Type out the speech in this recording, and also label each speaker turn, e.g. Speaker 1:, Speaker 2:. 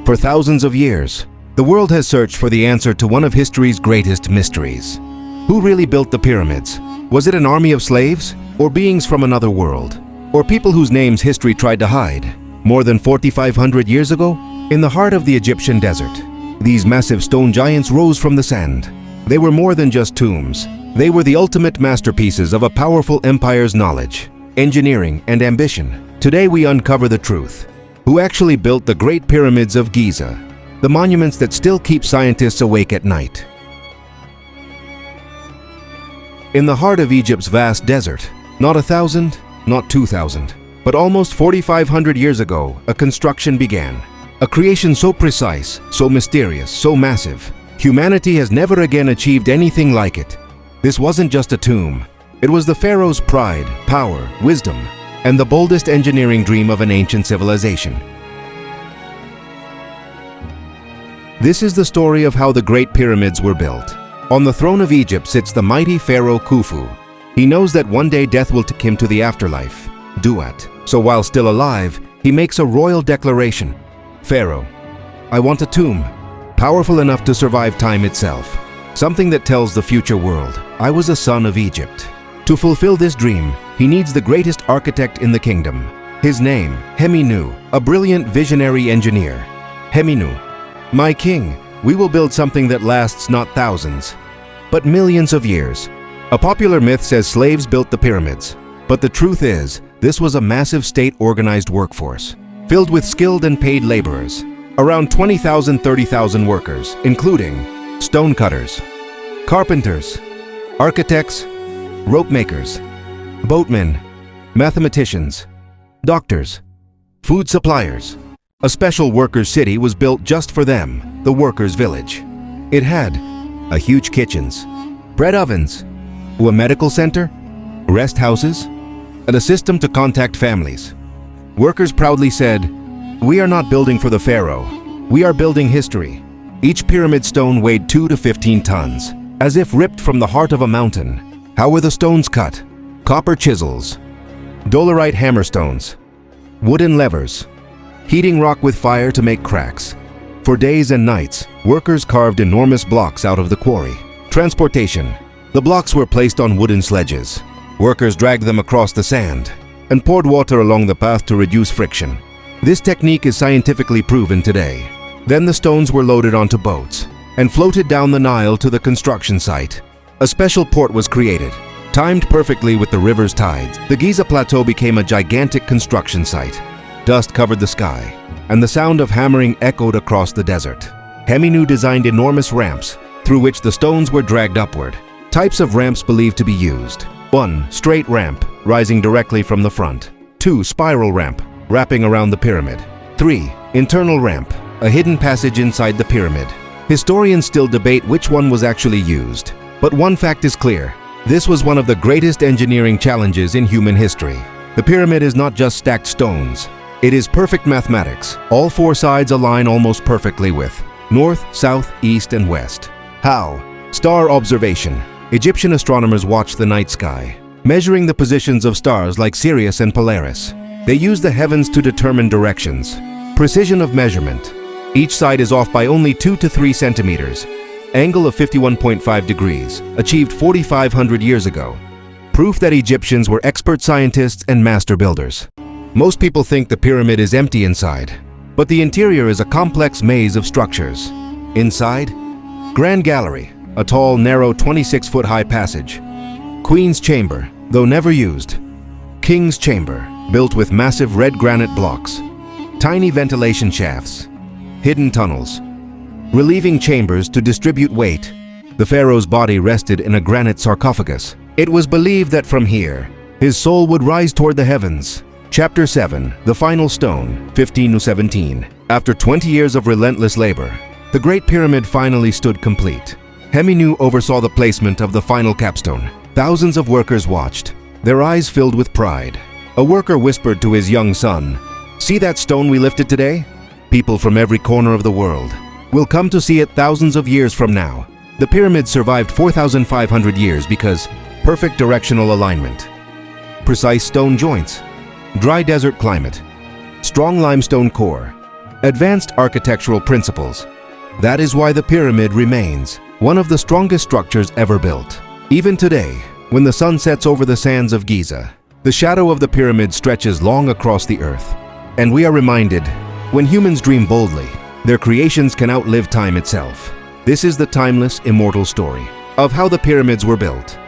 Speaker 1: For thousands of years, the world has searched for the answer to one of history's greatest mysteries. Who really built the pyramids? Was it an army of slaves? Or beings from another world? Or people whose names history tried to hide? More than 4,500 years ago, in the heart of the Egyptian desert, these massive stone giants rose from the sand. They were more than just tombs. They were the ultimate masterpieces of a powerful empire's knowledge, engineering, and ambition. Today we uncover the truth. Who actually built the Great Pyramids of Giza, the monuments that still keep scientists awake at night? In the heart of Egypt's vast desert, not 1,000, not 2,000, but almost 4,500 years ago, a construction began. A creation so precise, so mysterious, so massive, humanity has never again achieved anything like it. This wasn't just a tomb. It was the pharaoh's pride, power, wisdom, and the boldest engineering dream of an ancient civilization. This is the story of how the Great Pyramids were built. On the throne of Egypt sits the mighty pharaoh Khufu. He knows that one day death will take him to the afterlife, Duat. So while still alive, he makes a royal declaration. Pharaoh, I want a tomb, powerful enough to survive time itself. Something that tells the future world, I was a son of Egypt. To fulfill this dream, he needs the greatest architect in the kingdom. His name, Heminu, a brilliant visionary engineer. Heminu, my king, we will build something that lasts not thousands, but millions of years. A popular myth says slaves built the pyramids, but the truth is, this was a massive state-organized workforce, filled with skilled and paid laborers. Around 20,000, 30,000 workers, including stone cutters, carpenters, architects, rope makers, boatmen, mathematicians, doctors, food suppliers. A special workers' city was built just for them, the workers' village. It had a huge kitchens, bread ovens, a medical center, rest houses, and a system to contact families. Workers proudly said, "We are not building for the pharaoh. We are building history." Each pyramid stone weighed 2 to 15 tons, as if ripped from the heart of a mountain. How were the stones cut? Copper chisels, dolerite hammerstones, wooden levers, heating rock with fire to make cracks. For days and nights, workers carved enormous blocks out of the quarry. Transportation. The blocks were placed on wooden sledges. Workers dragged them across the sand and poured water along the path to reduce friction. This technique is scientifically proven today. Then the stones were loaded onto boats and floated down the Nile to the construction site. A special port was created, timed perfectly with the river's tides. The Giza Plateau became a gigantic construction site. Dust covered the sky, and the sound of hammering echoed across the desert. Heminu designed enormous ramps through which the stones were dragged upward. Types of ramps believed to be used. 1. Straight ramp, rising directly from the front. 2. Spiral ramp, wrapping around the pyramid. 3. Internal ramp, a hidden passage inside the pyramid. Historians still debate which one was actually used. But one fact is clear. This was one of the greatest engineering challenges in human history. The pyramid is not just stacked stones. It is perfect mathematics. All 4 sides align almost perfectly with north, south, east, and west. How? Star observation. Egyptian astronomers watched the night sky, measuring the positions of stars like Sirius and Polaris. They used the heavens to determine directions. Precision of measurement. Each side is off by only 2 to 3 centimeters. Angle of 51.5 degrees, achieved 4,500 years ago. Proof that Egyptians were expert scientists and master builders. Most people think the pyramid is empty inside, but the interior is a complex maze of structures. Inside, Grand Gallery, a tall, narrow 26-foot-high passage. Queen's Chamber, though never used. King's Chamber, built with massive red granite blocks. Tiny ventilation shafts. Hidden tunnels. Relieving chambers to distribute weight. The pharaoh's body rested in a granite sarcophagus. It was believed that from here, his soul would rise toward the heavens. Chapter 7, The Final Stone, 15-17. After 20 years of relentless labor, the Great Pyramid finally stood complete. Heminu oversaw the placement of the final capstone. Thousands of workers watched, their eyes filled with pride. A worker whispered to his young son, "See that stone we lifted today? People from every corner of the world will come to see it thousands of years from now." The pyramid survived 4,500 years because perfect directional alignment, precise stone joints, dry desert climate, strong limestone core, advanced architectural principles. That is why the pyramid remains one of the strongest structures ever built. Even today, when the sun sets over the sands of Giza, the shadow of the pyramid stretches long across the earth. And we are reminded, when humans dream boldly, their creations can outlive time itself. This is the timeless, immortal story of how the pyramids were built.